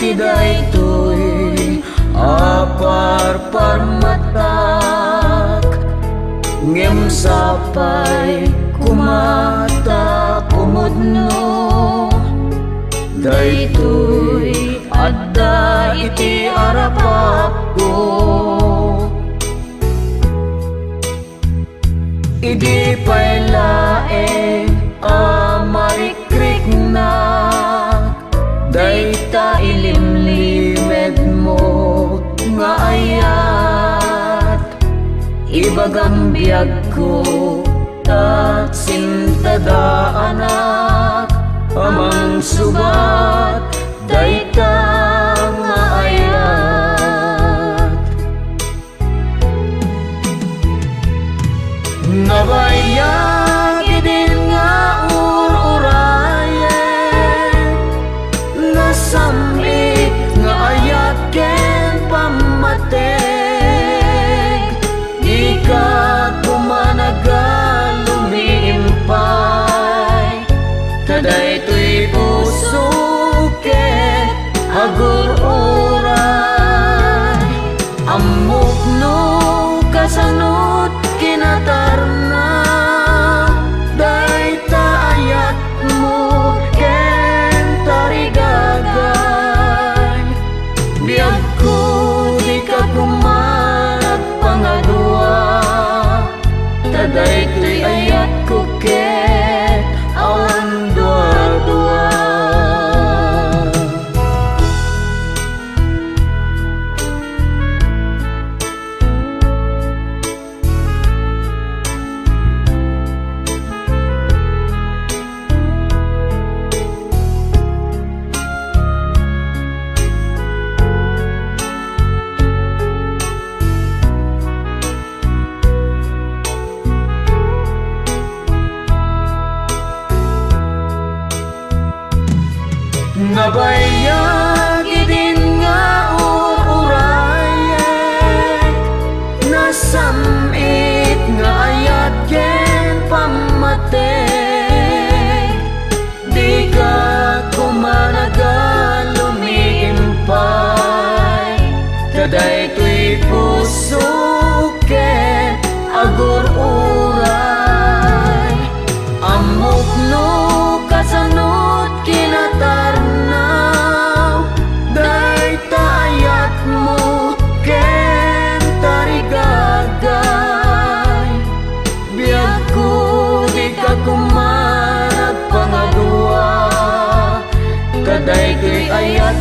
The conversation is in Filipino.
iti daytoy apar parmatak ngem sapay kumata kumudno daytoy adda iti arapako idi pay laeng amarikrik na dayta ilimlimed mo nga ayat ibagam biyag ko at sintada anak amang subat dayta nga ayat nabayag idin nga ururayen nasamit nga ayat ken pamateg di ka kumanagal lumiimpay tadaytoy puso ken agur-uray amukno kasanot kinatarna dayta ayat mo ken tarigagay biyag ko di ka kumanag pangadua tadaytoy ayat ko ken awan dua-dua nabayag idin nga ururayen nasamit nga ayat ken pamateg di ka kumanagal lumiimpay tadaytoy puso ken agur-uray amukno kasanot kinatarnaw dayta ayat mo ken tarigagay biyag ko di ka kumanag pangadua tadaytoy ayat